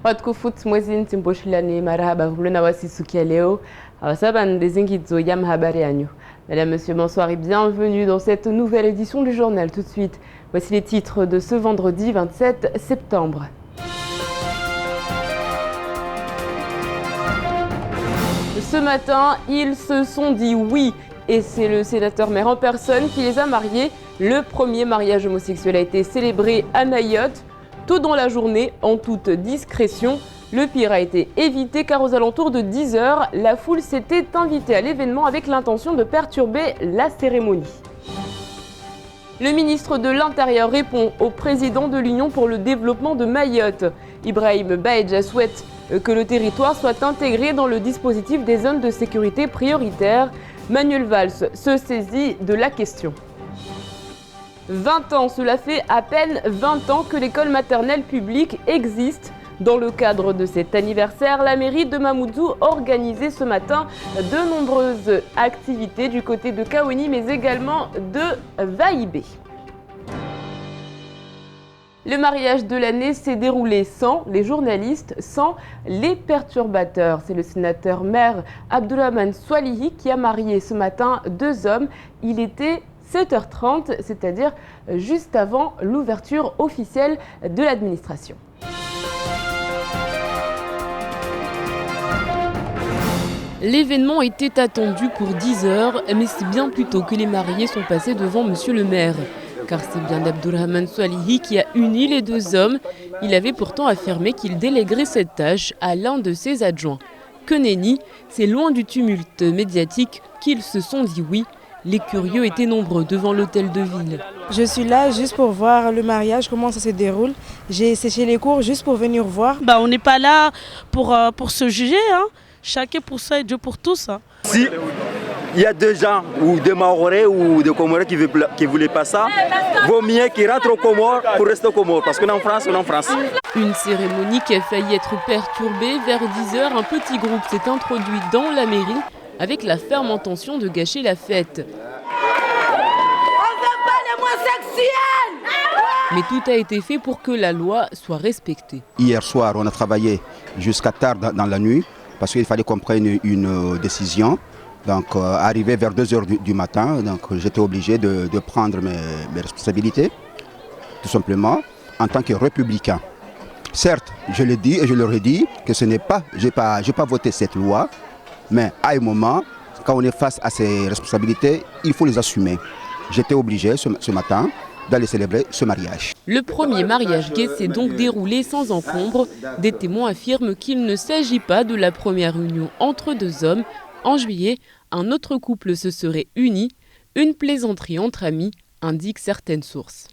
Watukufuti mwezi ntimboshilani marahaba vuluna wasisukia leo awasaban dezingizo yam habari yanyu. Mesdames, Messieurs, bonsoir et bienvenue dans cette nouvelle édition du journal. Tout de suite, voici les titres de ce vendredi 27 septembre. Ce matin, ils se sont dit oui et c'est le sénateur maire en personne qui les a mariés. Le premier mariage homosexuel a été célébré à Mayotte. Tôt dans la journée, en toute discrétion, le pire a été évité car aux alentours de 10 h, la foule s'était invitée à l'événement avec l'intention de perturber la cérémonie. Le ministre de l'Intérieur répond au président de l'Union pour le développement de Mayotte. Ibrahim Baïdja souhaite que le territoire soit intégré dans le dispositif des zones de sécurité prioritaires. Manuel Valls se saisit de la question. 20 ans, cela fait à peine 20 ans que l'école maternelle publique existe. Dans le cadre de cet anniversaire, la mairie de Mamoudzou organisait ce matin de nombreuses activités du côté de Kaweni, mais également de Vaïbé. Le mariage de l'année s'est déroulé sans les journalistes, sans les perturbateurs. C'est le sénateur maire Abdourahmane Swalihi qui a marié ce matin 2 hommes. Il était 7h30, c'est-à-dire juste avant l'ouverture officielle de l'administration. L'événement était attendu pour 10 h, mais c'est bien plus tôt que les mariés sont passés devant monsieur le maire. Car c'est bien Abdourahmane Swalihi qui a uni les 2 hommes. Il avait pourtant affirmé qu'il déléguerait cette tâche à l'un de ses adjoints. Que nenni, c'est loin du tumulte médiatique qu'ils se sont dit oui. Les curieux étaient nombreux devant l'hôtel de ville. Je suis là juste pour voir le mariage, comment ça se déroule. J'ai séché les cours juste pour venir voir. On n'est pas là pour se juger, hein. Chacun pour ça et Dieu pour tous. Hein. Si il y a 2 gens ou 2 Mahorais ou des Comores qui ne voulaient pas ça, vaut mieux qu'ils rentrent aux Comores pour rester aux Comores. Parce qu'on est en France, on est en France. Une cérémonie qui a failli être perturbée. Vers 10 h, un petit groupe s'est introduit dans la mairie avec la ferme intention de gâcher la fête. Mais tout a été fait pour que la loi soit respectée. Hier soir, on a travaillé jusqu'à tard dans la nuit parce qu'il fallait qu'on prenne une décision. Donc, arrivé vers 2 h du matin, donc j'étais obligé de prendre mes responsabilités, tout simplement, en tant que républicain. Certes, je l'ai dit et je leur ai dit que je n'ai pas voté cette loi, mais à un moment, quand on est face à ces responsabilités, il faut les assumer. J'étais obligé ce matin d'aller célébrer ce mariage. Le premier mariage gay s'est donc déroulé sans encombre. Des témoins affirment qu'il ne s'agit pas de la première union entre 2 hommes. En juillet, un autre couple se serait uni. Une plaisanterie entre amis, indiquent certaines sources.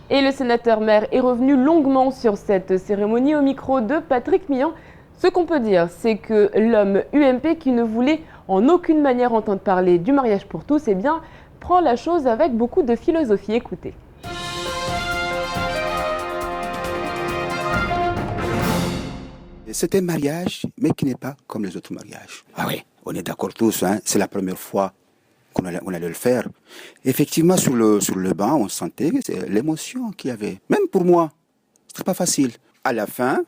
Et le sénateur maire est revenu longuement sur cette cérémonie au micro de Patrick Mian. Ce qu'on peut dire, c'est que l'homme UMP qui ne voulait en aucune manière entendre parler du mariage pour tous, prend la chose avec beaucoup de philosophie. Écoutez. C'est un mariage, mais qui n'est pas comme les autres mariages. Ah oui, on est d'accord tous, hein, c'est la première fois qu'on allait le faire. Effectivement, sur le banc, on sentait l'émotion qu'il y avait. Même pour moi, c'était pas facile. À la fin,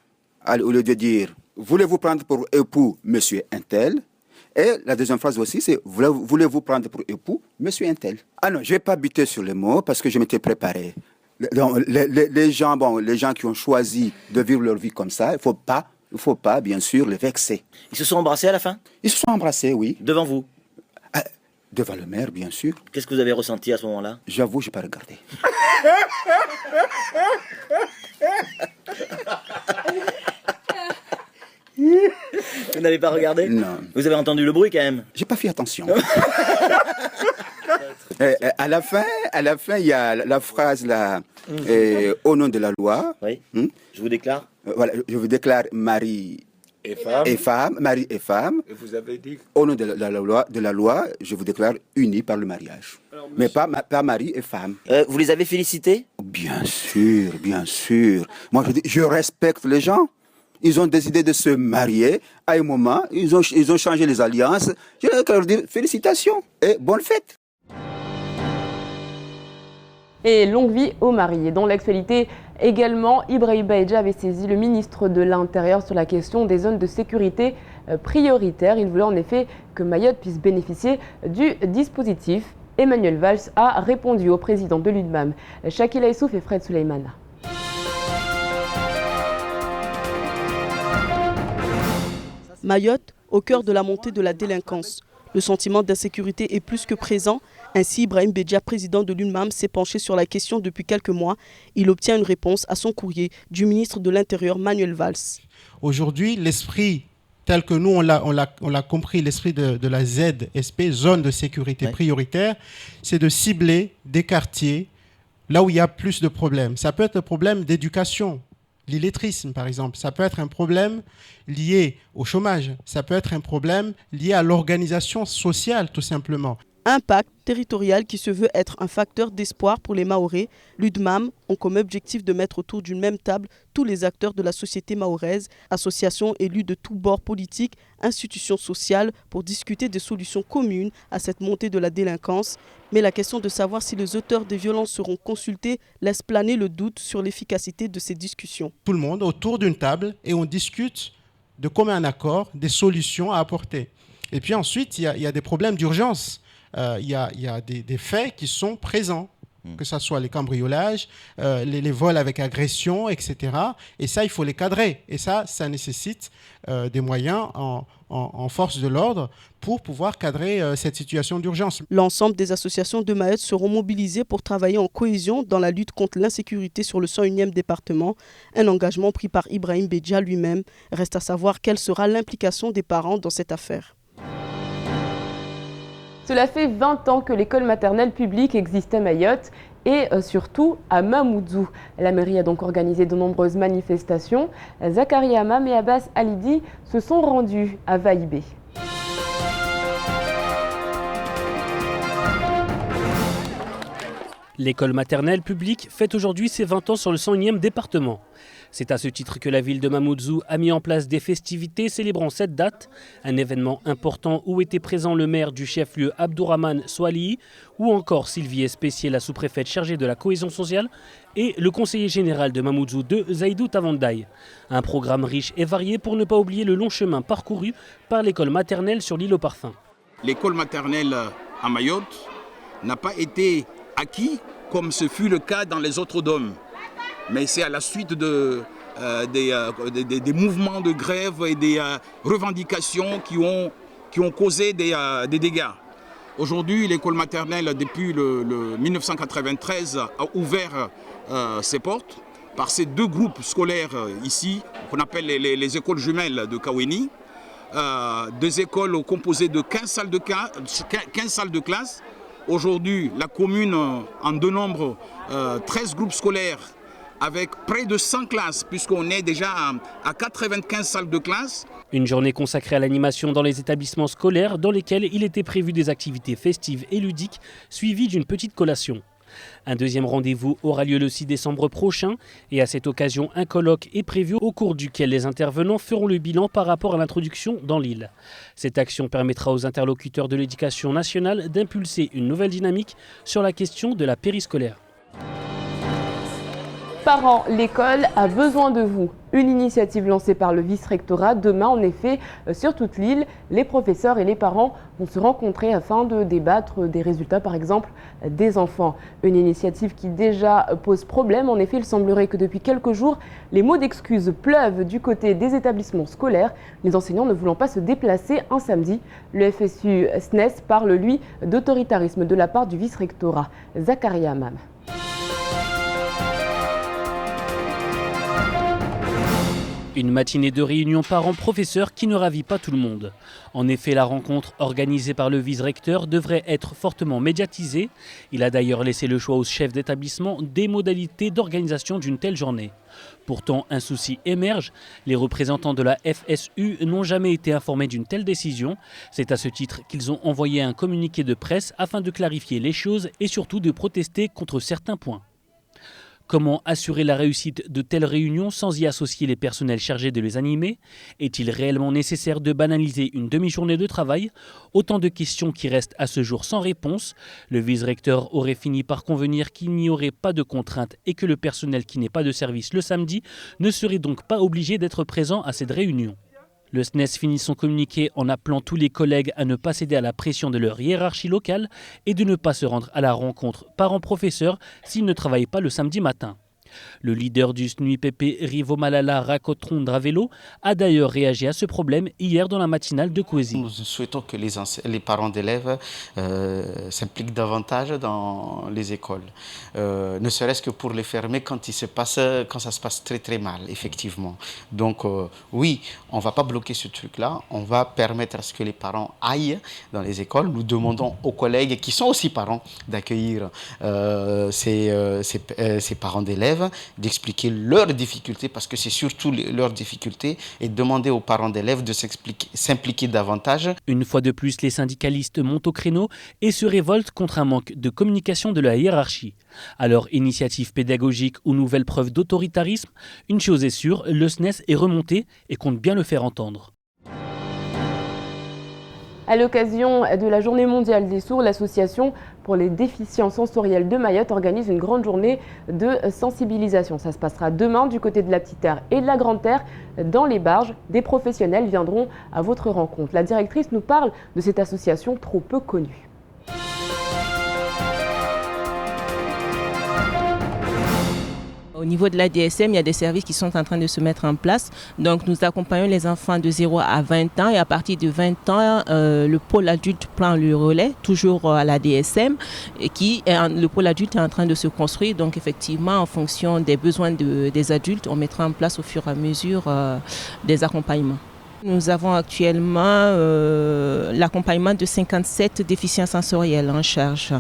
au lieu de dire « Voulez-vous prendre pour époux monsieur Untel ?» Et la deuxième phrase aussi, c'est « Voulez-vous prendre pour époux monsieur Untel ?» Ah non, je ne vais pas buter sur les mots parce que je m'étais préparé. Les gens qui ont choisi de vivre leur vie comme ça, il ne faut pas, bien sûr, les vexer. Ils se sont embrassés à la fin? Ils se sont embrassés, oui. Devant vous? Devant le maire, bien sûr. Qu'est-ce que vous avez ressenti à ce moment-là? J'avoue, je n'ai pas regardé. Vous n'avez pas regardé? Non. Vous avez entendu le bruit quand même? J'ai pas fait attention. À la fin, il y a la phrase là, au nom de la loi. Oui. Je vous déclare. Voilà, je vous déclare mari et femme. Et vous avez dit. Au nom de la loi, je vous déclare unis par le mariage. Alors, mais pas mari et femme. Vous les avez félicités? Bien sûr, bien sûr. Moi, je respecte les gens. Ils ont décidé de se marier. À un moment, ils ont changé les alliances. Je leur dis félicitations et bonne fête. Et longue vie aux mariés. Dans l'actualité également, Ibrahim Baïdja avait saisi le ministre de l'Intérieur sur la question des zones de sécurité prioritaires. Il voulait en effet que Mayotte puisse bénéficier du dispositif. Emmanuel Valls a répondu au président de l'UDMAM, Shakila Issouf et Fred Souleymane. Mayotte, au cœur de la montée de la délinquance. Le sentiment d'insécurité est plus que présent. Ainsi, Ibrahim Baïdja, président de l'UNMAM, s'est penché sur la question depuis quelques mois. Il obtient une réponse à son courrier du ministre de l'Intérieur, Manuel Valls. Aujourd'hui, l'esprit tel que nous, on l'a compris, l'esprit de la ZSP, zone de sécurité prioritaire, c'est de cibler des quartiers là où il y a plus de problèmes. Ça peut être un problème d'éducation. L'illettrisme, par exemple, ça peut être un problème lié au chômage, ça peut être un problème lié à l'organisation sociale, tout simplement. Un pacte territorial qui se veut être un facteur d'espoir pour les Mahorais. L'UDMAM ont comme objectif de mettre autour d'une même table tous les acteurs de la société mahoraise, associations élus de tous bords politiques, institutions sociales, pour discuter des solutions communes à cette montée de la délinquance. Mais la question de savoir si les auteurs des violences seront consultés laisse planer le doute sur l'efficacité de ces discussions. Tout le monde autour d'une table et on discute de commun accord des solutions à apporter. Et puis ensuite, il y a des problèmes d'urgence. Il y a des faits qui sont présents, que ce soit les cambriolages, les vols avec agression, etc. Et ça, il faut les cadrer. Et ça nécessite des moyens en force de l'ordre pour pouvoir cadrer cette situation d'urgence. L'ensemble des associations de Mayotte seront mobilisées pour travailler en cohésion dans la lutte contre l'insécurité sur le 101e département. Un engagement pris par Ibrahim Baïdja lui-même. Reste à savoir quelle sera l'implication des parents dans cette affaire. Cela fait 20 ans que l'école maternelle publique existe à Mayotte et surtout à Mamoudzou. La mairie a donc organisé de nombreuses manifestations. Zachary Hamam et Abbas Alidi se sont rendus à Vaïbé. L'école maternelle publique fête aujourd'hui ses 20 ans sur le 101e département. C'est à ce titre que la ville de Mamoudzou a mis en place des festivités célébrant cette date, un événement important où étaient présents le maire du chef-lieu Abdourahmane Souali ou encore Sylvie Espessier, la sous-préfète chargée de la cohésion sociale, et le conseiller général de Mamoudzou 2, Zaïdou Tavandaï. Un programme riche et varié pour ne pas oublier le long chemin parcouru par l'école maternelle sur l'île aux parfums. L'école maternelle à Mayotte n'a pas été acquis comme ce fut le cas dans les autres DOM. Mais c'est à la suite des mouvements de grève et des revendications qui ont causé des dégâts. Aujourd'hui, l'école maternelle, depuis le 1993, a ouvert ses portes par ces deux groupes scolaires ici, qu'on appelle les écoles jumelles de Kaweni. Deux écoles composées de 15 salles de classe. Aujourd'hui, la commune en dénombre 13 groupes scolaires avec près de 100 classes, puisqu'on est déjà à 95 salles de classe. Une journée consacrée à l'animation dans les établissements scolaires dans lesquels il était prévu des activités festives et ludiques, suivies d'une petite collation. Un deuxième rendez-vous aura lieu le 6 décembre prochain et à cette occasion, un colloque est prévu au cours duquel les intervenants feront le bilan par rapport à l'introduction dans l'île. Cette action permettra aux interlocuteurs de l'éducation nationale d'impulser une nouvelle dynamique sur la question de la périscolaire. Parents, l'école a besoin de vous. Une initiative lancée par le vice-rectorat. Demain, en effet, sur toute l'île, les professeurs et les parents vont se rencontrer afin de débattre des résultats, par exemple, des enfants. Une initiative qui déjà pose problème. En effet, il semblerait que depuis quelques jours, les mots d'excuses pleuvent du côté des établissements scolaires, les enseignants ne voulant pas se déplacer un samedi. Le FSU SNES parle, lui, d'autoritarisme de la part du vice-rectorat. Zachary Hamam. Une matinée de réunion parents-professeurs qui ne ravit pas tout le monde. En effet, la rencontre organisée par le vice-recteur devrait être fortement médiatisée. Il a d'ailleurs laissé le choix aux chefs d'établissement des modalités d'organisation d'une telle journée. Pourtant, un souci émerge. Les représentants de la FSU n'ont jamais été informés d'une telle décision. C'est à ce titre qu'ils ont envoyé un communiqué de presse afin de clarifier les choses et surtout de protester contre certains points. Comment assurer la réussite de telles réunions sans y associer les personnels chargés de les animer? Est-il réellement nécessaire de banaliser une demi-journée de travail? Autant de questions qui restent à ce jour sans réponse. Le vice-recteur aurait fini par convenir qu'il n'y aurait pas de contraintes et que le personnel qui n'est pas de service le samedi ne serait donc pas obligé d'être présent à cette réunion. Le SNES finit son communiqué en appelant tous les collègues à ne pas céder à la pression de leur hiérarchie locale et de ne pas se rendre à la rencontre parents-professeurs s'ils ne travaillent pas le samedi matin. Le leader du SNUIPP, Rivo Malala Rakotron Dravelo, a d'ailleurs réagi à ce problème hier dans la matinale de Kwezi. Nous souhaitons que les parents d'élèves s'impliquent davantage dans les écoles, ne serait-ce que pour les fermer quand ça se passe très très mal, effectivement. Donc oui, on ne va pas bloquer ce truc-là, on va permettre à ce que les parents aillent dans les écoles. Nous demandons aux collègues qui sont aussi parents d'accueillir ces parents d'élèves, d'expliquer leurs difficultés, parce que c'est surtout leurs difficultés, et demander aux parents d'élèves de s'impliquer davantage. Une fois de plus, les syndicalistes montent au créneau et se révoltent contre un manque de communication de la hiérarchie. Alors, initiative pédagogique ou nouvelle preuve d'autoritarisme, une chose est sûre, le SNES est remonté et compte bien le faire entendre. À l'occasion de la Journée mondiale des sourds, l'association pour les déficients sensoriels de Mayotte organise une grande journée de sensibilisation. Ça se passera demain du côté de la Petite Terre et de la Grande Terre. Dans les barges, des professionnels viendront à votre rencontre. La directrice nous parle de cette association trop peu connue. Au niveau de la DSM, il y a des services qui sont en train de se mettre en place. Donc nous accompagnons les enfants de 0 à 20 ans et à partir de 20 ans, le pôle adulte prend le relais, toujours à la DSM, et le pôle adulte est en train de se construire. Donc effectivement, en fonction des besoins des adultes, on mettra en place au fur et à mesure des accompagnements. Nous avons actuellement l'accompagnement de 57 déficients sensoriels en charge.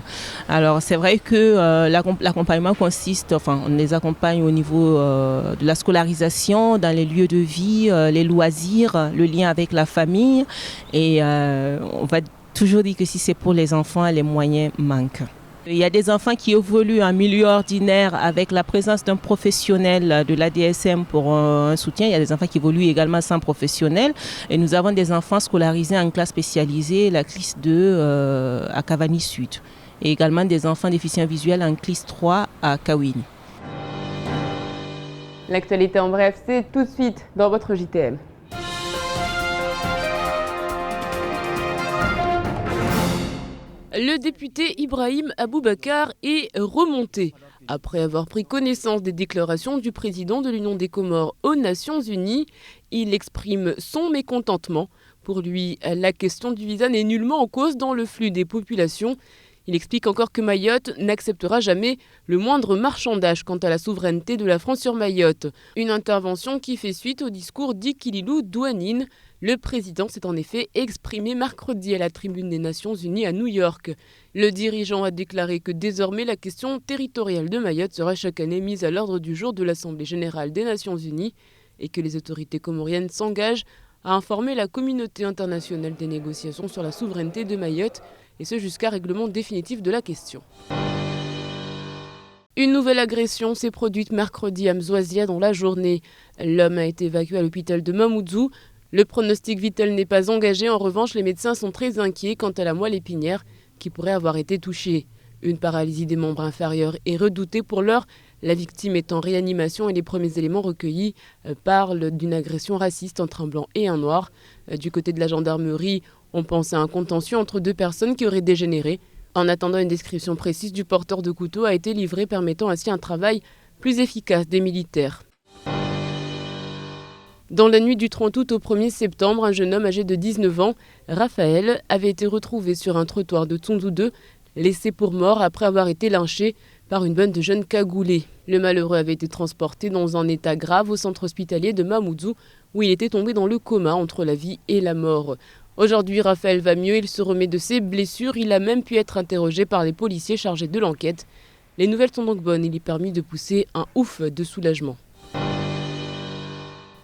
Alors c'est vrai que l'accompagnement consiste, on les accompagne au niveau de la scolarisation, dans les lieux de vie, les loisirs, le lien avec la famille. Et on va toujours dire que si c'est pour les enfants, les moyens manquent. Il y a des enfants qui évoluent en milieu ordinaire avec la présence d'un professionnel de la DSM pour un soutien. Il y a des enfants qui évoluent également sans professionnel. Et nous avons des enfants scolarisés en classe spécialisée, la classe 2 à Cavani Sud. Et également des enfants déficients visuels en classe 3 à Kawini. L'actualité en bref, c'est tout de suite dans votre JTM. Le député Ibrahim Aboubakar est remonté. Après avoir pris connaissance des déclarations du président de l'Union des Comores aux Nations Unies, il exprime son mécontentement. Pour lui, la question du visa n'est nullement en cause dans le flux des populations. Il explique encore que Mayotte n'acceptera jamais le moindre marchandage quant à la souveraineté de la France sur Mayotte. Une intervention qui fait suite au discours d'Ikililou Douanine. Le président s'est en effet exprimé mercredi à la Tribune des Nations Unies à New York. Le dirigeant a déclaré que désormais la question territoriale de Mayotte sera chaque année mise à l'ordre du jour de l'Assemblée générale des Nations Unies et que les autorités comoriennes s'engagent à informer la communauté internationale des négociations sur la souveraineté de Mayotte, et ce jusqu'à règlement définitif de la question. Une nouvelle agression s'est produite mercredi à Mzouazia dans la journée. L'homme a été évacué à l'hôpital de Mamoudzou. Le pronostic vital n'est pas engagé. En revanche, les médecins sont très inquiets quant à la moelle épinière qui pourrait avoir été touchée. Une paralysie des membres inférieurs est redoutée pour l'heure. La victime est en réanimation et les premiers éléments recueillis parlent d'une agression raciste entre un blanc et un noir. Du côté de la gendarmerie, on pense à un contentieux entre deux personnes qui auraient dégénéré. En attendant, une description précise du porteur de couteau a été livrée, permettant ainsi un travail plus efficace des militaires. Dans la nuit du 30 août au 1er septembre, un jeune homme âgé de 19 ans, Raphaël, avait été retrouvé sur un trottoir de Tsundou 2, laissé pour mort après avoir été lynché par une bande de jeunes cagoulés. Le malheureux avait été transporté dans un état grave au centre hospitalier de Mamoudzou, où il était tombé dans le coma entre la vie et la mort. Aujourd'hui, Raphaël va mieux, il se remet de ses blessures, il a même pu être interrogé par les policiers chargés de l'enquête. Les nouvelles sont donc bonnes, il est permis de pousser un ouf de soulagement.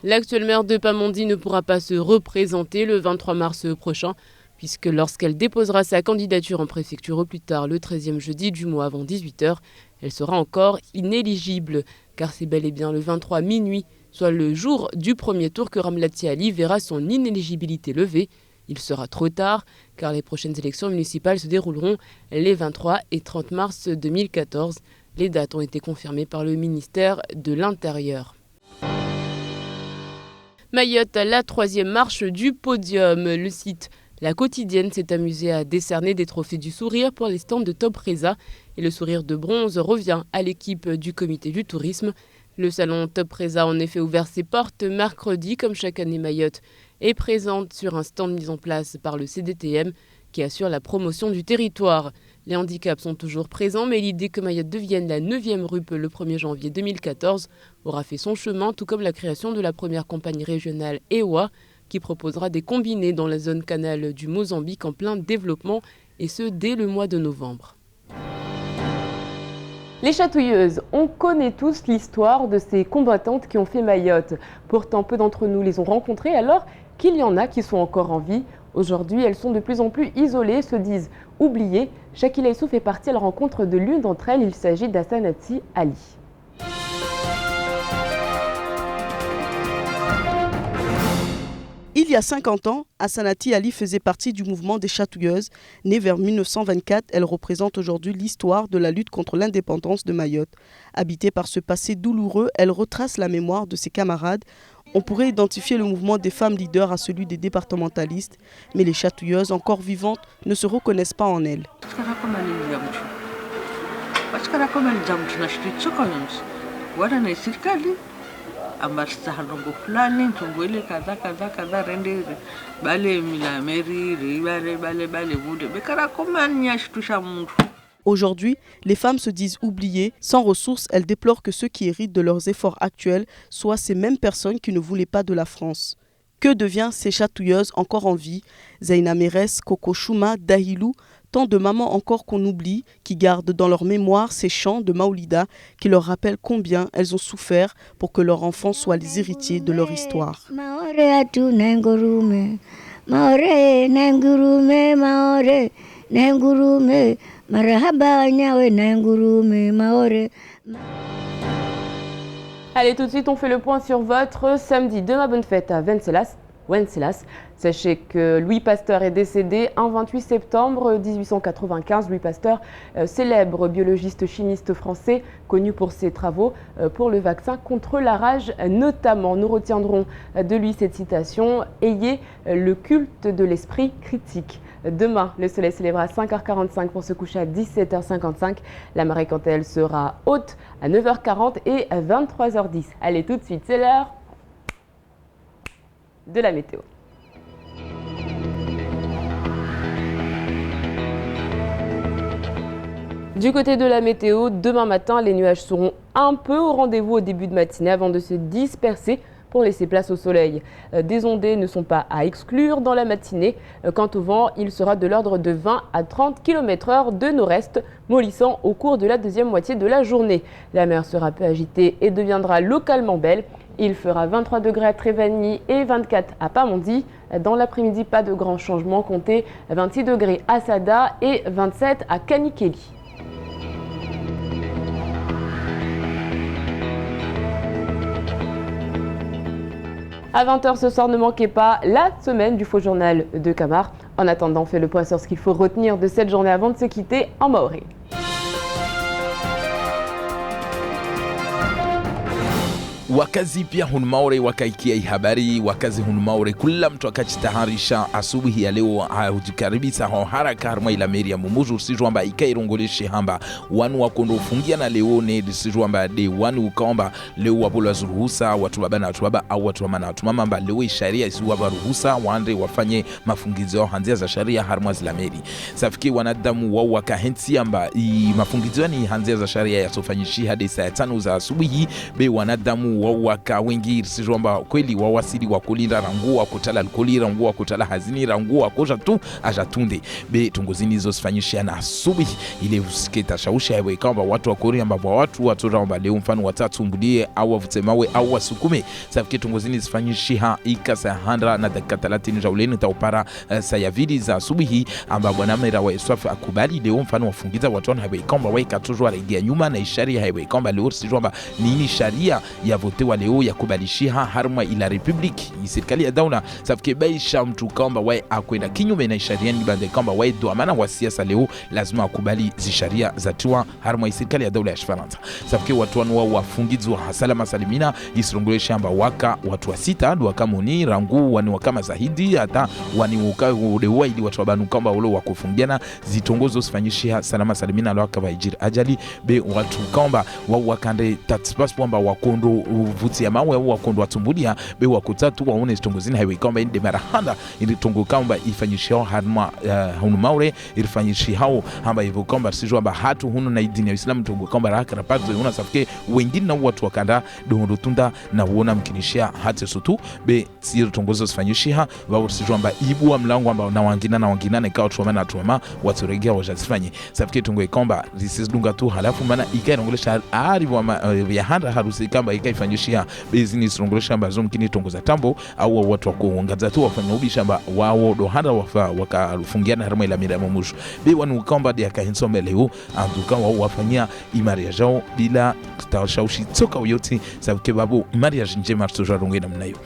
L'actuelle maire de Pamandzi ne pourra pas se représenter le 23 mars prochain, puisque lorsqu'elle déposera sa candidature en préfecture au plus tard le 13e jeudi du mois avant 18h, elle sera encore inéligible, car c'est bel et bien le 23 minuit, soit le jour du premier tour, que Ramlati Ali verra son inéligibilité levée. Il sera trop tard, car les prochaines élections municipales se dérouleront les 23 et 30 mars 2014. Les dates ont été confirmées par le ministère de l'Intérieur. Mayotte à la 3e marche du podium. Le site La Quotidienne s'est amusé à décerner des trophées du sourire pour les stands de Top Reza. Et le sourire de bronze revient à l'équipe du comité du tourisme. Le salon Top Reza a en effet ouvert ses portes mercredi. Comme chaque année, Mayotte est présente sur un stand mis en place par le CDTM qui assure la promotion du territoire. Les handicaps sont toujours présents, mais l'idée que Mayotte devienne la 9e RUP le 1er janvier 2014 aura fait son chemin, tout comme la création de la première compagnie régionale EWA, qui proposera des combinés dans la zone canal du Mozambique en plein développement, et ce dès le mois de novembre. Les chatouilleuses, on connaît tous l'histoire de ces combattantes qui ont fait Mayotte. Pourtant, peu d'entre nous les ont rencontrées, alors qu'il y en a qui sont encore en vie. Aujourd'hui, elles sont de plus en plus isolées, se disent oubliées. Shakila Issou fait partie à la rencontre de l'une d'entre elles. Il s'agit d'Hassanati Ali. Il y a 50 ans, Hassanati Ali faisait partie du mouvement des chatouilleuses. Née vers 1924, elle représente aujourd'hui l'histoire de la lutte contre l'indépendance de Mayotte. Habitée par ce passé douloureux, elle retrace la mémoire de ses camarades. On pourrait identifier le mouvement des femmes leaders à celui des départementalistes, mais les chatouilleuses encore vivantes ne se reconnaissent pas en elles. Aujourd'hui, les femmes se disent oubliées. Sans ressources, elles déplorent que ceux qui héritent de leurs efforts actuels soient ces mêmes personnes qui ne voulaient pas de la France. Que devient ces chatouilleuses encore en vie? Zaina Mérès, Coco Chouma, Dahilou, tant de mamans encore qu'on oublie, qui gardent dans leur mémoire ces chants de Maoulida qui leur rappellent combien elles ont souffert pour que leurs enfants soient les héritiers de leur histoire. Allez, tout de suite, on fait le point sur votre samedi. De ma bonne fête à Wenceslas. Sachez que Louis Pasteur est décédé un 28 septembre 1895. Louis Pasteur, célèbre biologiste chimiste français, connu pour ses travaux pour le vaccin contre la rage notamment. Nous retiendrons de lui cette citation « Ayez le culte de l'esprit critique ». Demain, le soleil se lèvera à 5h45 pour se coucher à 17h55. La marée, quant à elle, sera haute à 9h40 et à 23h10. Allez, tout de suite, c'est l'heure de la météo. Du côté de la météo, demain matin, les nuages seront un peu au rendez-vous au début de matinée avant de se disperser pour laisser place au soleil. Des ondées ne sont pas à exclure dans la matinée. Quant au vent, il sera de l'ordre de 20 à 30 km/h de nord-est, mollissant au cours de la deuxième moitié de la journée. La mer sera peu agitée et deviendra localement belle. Il fera 23 degrés à Trévagny et 24 à Pamondi. Dans l'après-midi, pas de grands changements. Comptez 26 degrés à Sada et 27 à Kanikeli. À 20h ce soir, ne manquez pas la semaine du faux journal de Camar. En attendant, on fait le point sur ce qu'il faut retenir de cette journée avant de se quitter en maoré. Wakazi pia hunmaore wakaikia habari wakazi hunmaore kula mtu akajitaharisha asubuhi ya leo hujikaribisa ho haraka harma ila meria mumuju sijwamba ikairongoleshe hamba wanu wakondo ufungia na leo ne sijwamba de wanu ukaomba leo wapola zuruhusa watu baba na watu baba au watu mama na watu mama mba leo sharia isiwa ruhusa waande wafanye mafungizo hanzia za sharia harma zila meri safiki wanadamu wao wakahensi amba mafungizo ni hanzia za sharia yasofanyishi hadi saa 5 za asubuhi be wanadamu wanu wawaka wengi risijomba kweli wawasili wakulinda rangu wakutala alkoli rangu wakutala hazini rangu wakoja tu ajatunde be tungozini zo sifanyishia na asubuhi ile usiketa shausha hewe kamba watu wakori ambapo watu watoramba leo mfano watatu mbulie au wavutemawe au wasukume safike tungozini sifanyishia ikasa handra na dakika 30 jauleni taupara sayavili za asubuhi amba bwana mera wa Iswafu akubali leo mfano wafungiza watu hewe kamba weka tujwa regia nyuma na isharia hewe kamba leo sijomba nini sharia ya vote wa leo ya kubalishia harma ila republiki serikali ya daula safike baisha mtu kamba wae akwenda kinyume na sharia ni bande kamba wae doamana wa siasa leo lazima akubali zisharia za tiwa harma serikali ya daula ya Faransa safike watu wanu wafungizwa salama salimina isirongole shamba waka watu wa sita ndo wakamoni rangu wani wakama zahidi hata wani udewa ili watu wabanu kamba wale wakufungiana zitongozo sifanyishia salama salimina lo akabajiri ajali be watu kamba wakande tatspas kwamba wakondo vuti ya mawe wakondo watumbulia be wakutatu waone zitongozini highway kamba inde marahanda ili tongo kamba ifanyishia harma hunu maure ilifanyishia hao hamba hivyo kamba sijua ba hatu hunu na dini ya Uislamu tongo kamba raka rapato una safike wengine na watu wakanda dondo tunda na uona mkinishia hata sutu be sio tongozo sifanyishia wao sijua ba ibu wa mlango ambao na wangina ne kao tuama na tuama watu regea wajazifanye safike tongo kamba risizidunga tu halafu maana ikairongolesha ari ya handa harusi kamba ikaifanyishia business rongolesha mbazo mkini tongoza tambo au watu wakuongaza tu wafanya ubishamba wao do handa wakafungiana harma ila mira mumushu be wanu kamba dia kahinsombe leo anduka wao wafanyia imariage yao bila tawashaushi toka yote sababu babu mariage njema tujarunge namna hiyo.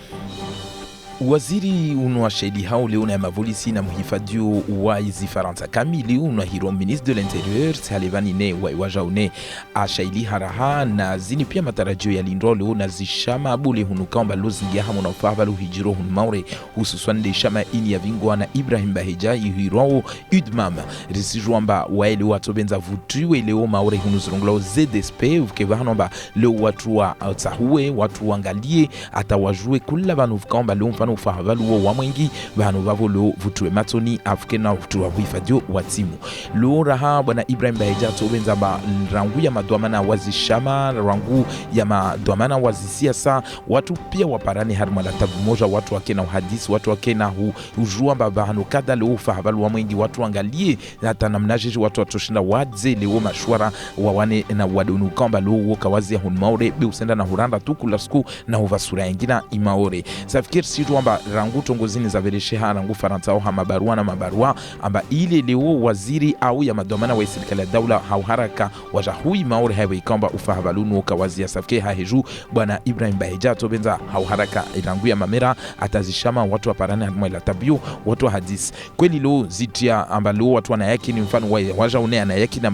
Waziri unwa shahidi hao leo na mavolisi na mhifadhi wa hizi Faransa kamili unwa hiro ministre de l'intérieur Salivani ne wa jaune ashahidi haraha na zini pia matarajio ya lindro leo na zishama bule hunukamba lozingia hamu na ufahabalu hijiro hun maure hususan de shama ini ya vingwa na Ibrahim Bahija hiro udmam risijwamba waele watu benza vutriwe leo maure hunuzurunglo ZSP ukebanomba leo watu wa tsahuwe watu wangalie atawajue kula banu kamba leo mfano ufahavalu wa mwengi banu bavolo vutuwe matoni afkena vutuwa huifadio wa timu lo raha bwana Ibrahim Bahija tobenza ba rangu ya maduamana wazishama rangu ya maduamana wazisiasa watu pia waparani harma la tabu moja watu wakena uhadisi watu wakena ujua babano kada lo ufahavalu wa mwengi watu angalie hata namnajeji watu watoshinda wadze leo mashwara wawane na wadonu kamba lo wokawazi ya hunmaure be usenda na huranda tukula siku na uvasura ingina imaore safikiri situ amba rangu tongozini za veresheha rangu Faransa au mabarua na mabarua amba ile leo waziri au ya madomana wa serikali ya daula hauharaka wajahui maore hewe kamba ufahabalunu kawazi ya safike haheju bwana Ibrahim Bahija tobenza hauharaka rangu ya mamera atazishama watu wa parani harma ila tabio watu wa hadisi kweli leo zitia amba leo watu wanayaki ni mfano wajaune anayaki na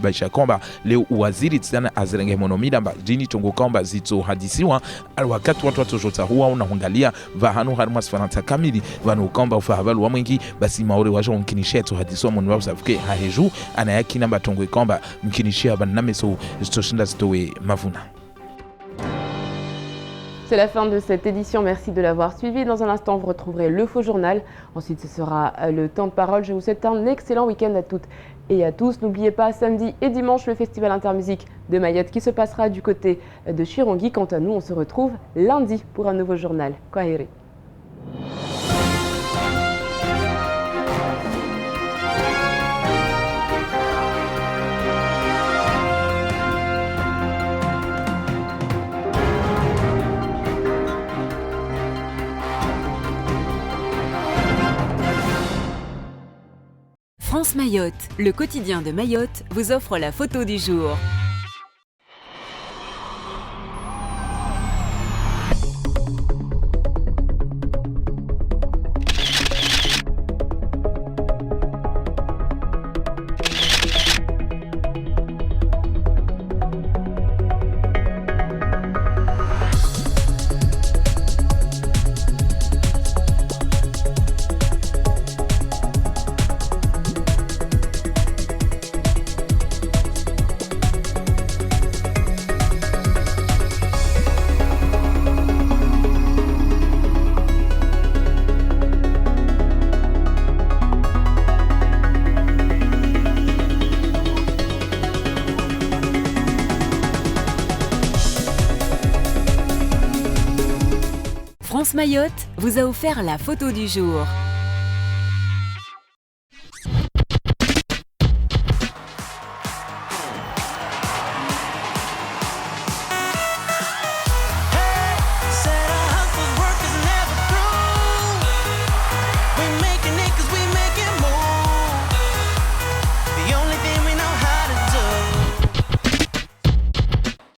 baisha kamba leo waziri tsana azirenge monomida amba jini tongo kamba zito hadisiwa wakati watu watojota huwa unaangalia vahanu harma Faransa kamili vanu kamba ufahabalu wa mwengi basi maore wajo mkinisheto hadiso moni wao safike haheju anayaki namba tongo kamba mkinishia baname so stoshinda stowe mavuna. C'est la fin de cette édition, merci de l'avoir suivi. Dans un instant, vous retrouverez le faux journal. Ensuite, ce sera le temps de parole. Je vous souhaite un excellent week-end à toutes et à tous. N'oubliez pas, samedi et dimanche, le festival intermusique de Mayotte qui se passera du côté de Chirongui. Quant à nous, on se retrouve lundi pour un nouveau journal. Kwaheri. France Mayotte, le quotidien de Mayotte, vous offre la photo du jour. France Mayotte vous a offert la photo du jour.